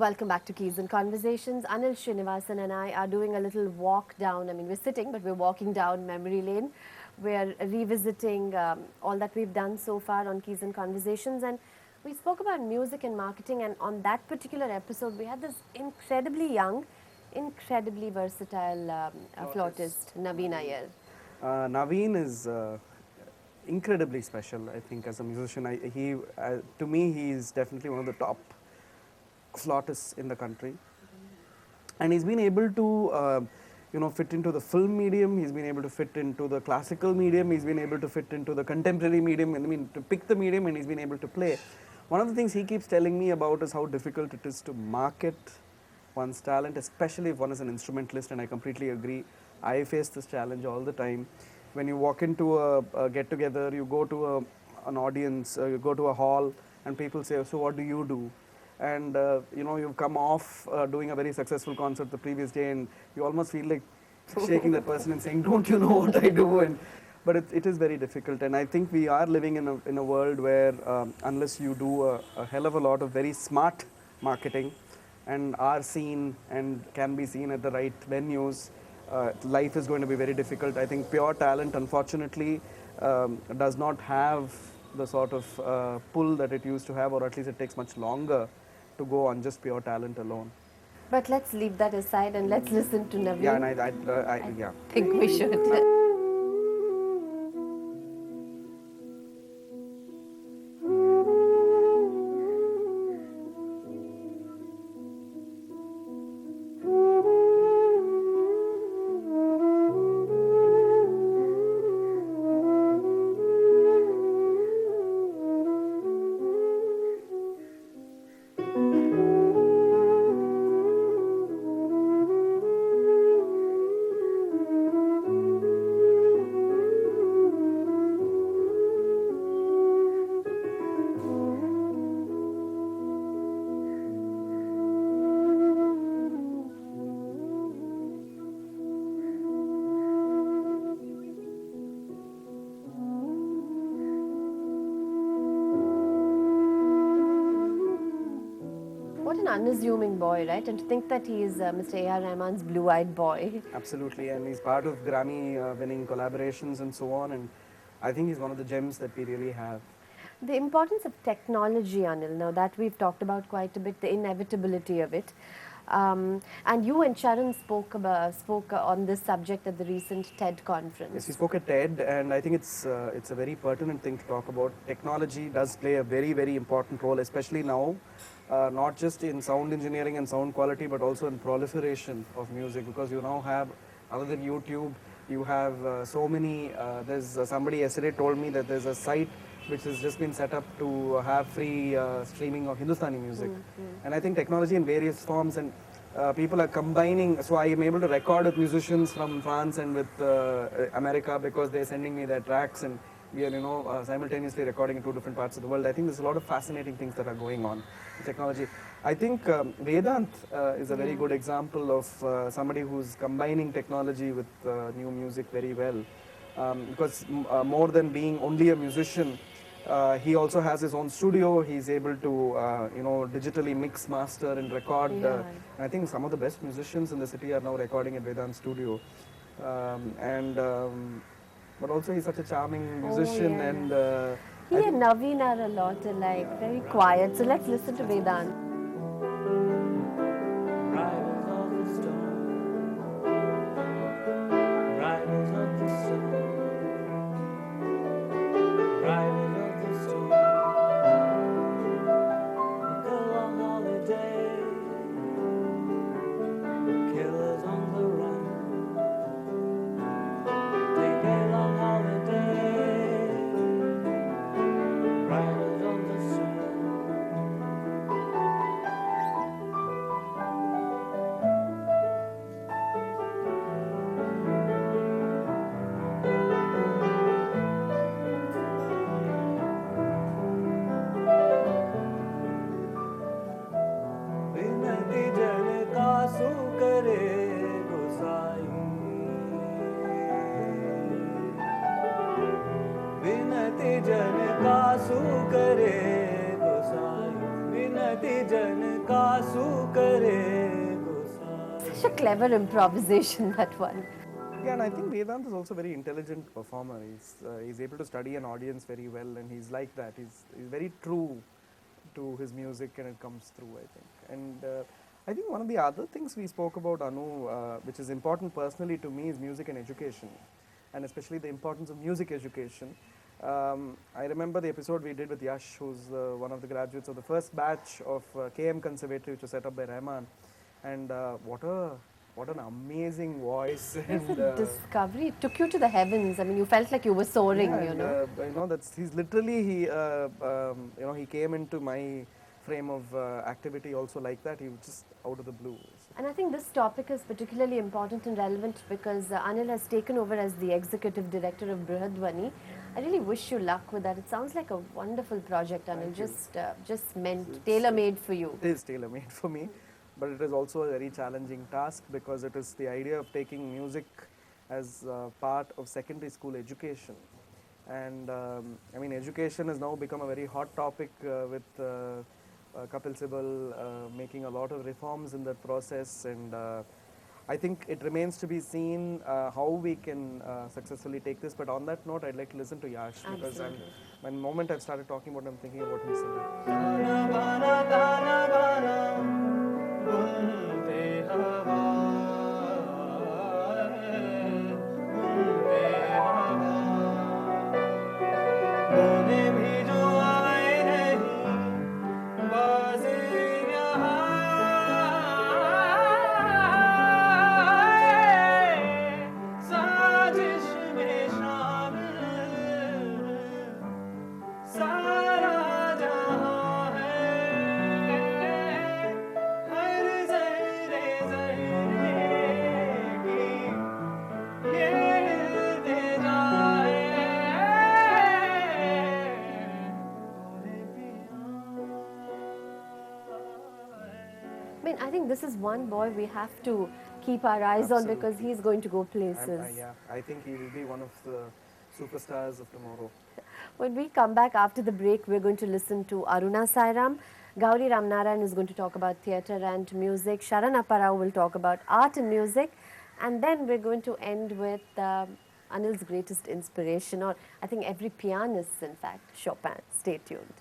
Welcome back to Keys and Conversations. Anil Srinivasan and I are doing a little walk down. I mean, we're sitting, but we're walking down memory lane. We're revisiting all that we've done so far on Keys and Conversations. And we spoke about music and marketing. And on that particular episode, we had this incredibly young, incredibly versatile flautist, Naveen Iyer. Naveen is incredibly special, I think, as a musician. To me, he is definitely one of the top flautists in the country. And he's been able to, fit into the film medium. He's been able to fit into the classical medium. He's been able to fit into the contemporary medium. I mean, to pick the medium, and he's been able to play. One of the things he keeps telling me about is how difficult it is to market one's talent, especially if one is an instrumentalist, and I completely agree. I face this challenge all the time. When you walk into a get-together, you go to an audience, you go to a hall, and people say, so what do you do? And you've come off doing a very successful concert the previous day, and you almost feel like shaking that person and saying, don't you know what I do? But it is very difficult, and I think we are living in a world where unless you do a hell of a lot of very smart marketing and are seen and can be seen at the right venues, life is going to be very difficult. I think pure talent, unfortunately, does not have the sort of pull that it used to have, or at least it takes much longer to go on just pure talent alone. But let's leave that aside and let's listen to Naveen. Yeah, and I think we should. What an unassuming boy, right? And to think that he is Mr. A.R. Rahman's blue-eyed boy. Absolutely, and he's part of Grammy-winning collaborations and so on, and I think he's one of the gems that we really have. The importance of technology, Anil, now that we've talked about quite a bit, the inevitability of it. And you and Sharon spoke on this subject at the recent TED conference. Yes, we spoke at TED, and I think it's a very pertinent thing to talk about. Technology does play a very, very important role, especially now, not just in sound engineering and sound quality, but also in proliferation of music, because you now have, other than YouTube, you have so many, there's somebody yesterday told me that there's a site which has just been set up to have free streaming of Hindustani music. And I think technology in various forms, and people are combining, so I am able to record with musicians from France and with America, because they're sending me their tracks, and we are simultaneously recording in two different parts of the world. I think there's a lot of fascinating things that are going on in technology. I think Vedant is a very good example of somebody who's combining technology with new music very well, because more than being only a musician, he also has his own studio. He's able to, digitally mix, master, and record. And I think some of the best musicians in the city are now recording at Vedant's studio. But also he's such a charming musician. He and Naveen are a lot alike, very quiet. So let's listen to Vedant. a clever improvisation, that one. Yeah, and I think Vedant is also a very intelligent performer. He's able to study an audience very well, and he's like that. He's very true to his music, and it comes through, I think. And I think one of the other things we spoke about, Anu, which is important personally to me, is music and education, and especially the importance of music education. I remember the episode we did with Yash, who's one of the graduates of the first batch of KM Conservatory, which was set up by Rahman. And what an amazing voice! It's a And discovery. It took you to the heavens. I mean, you felt like you were soaring, yeah, you and, know. that's he's literally he came into my frame of activity also like that. He was just out of the blue. And I think this topic is particularly important and relevant because Anil has taken over as the executive director of Brihadwani. I really wish you luck with that. It sounds like a wonderful project, Anil. Just meant tailor-made for you. It is tailor-made for me, but it is also a very challenging task because it is the idea of taking music as part of secondary school education. And I mean, education has now become a very hot topic with Kapil Sibal making a lot of reforms in that process. And I think it remains to be seen how we can successfully take this. But on that note, I'd like to listen to Yash because the moment I've started talking about it, I'm thinking about him I think this is one boy we have to keep our eyes on because he's going to go places. Yeah, I think he will be one of the superstars of tomorrow. When we come back after the break, we're going to listen to Aruna Sairam. Gauri Ramnarayan is going to talk about theatre and music. Sharan Apparao will talk about art and music. And then we're going to end with Anil's greatest inspiration, or I think every pianist, in fact, Chopin. Stay tuned.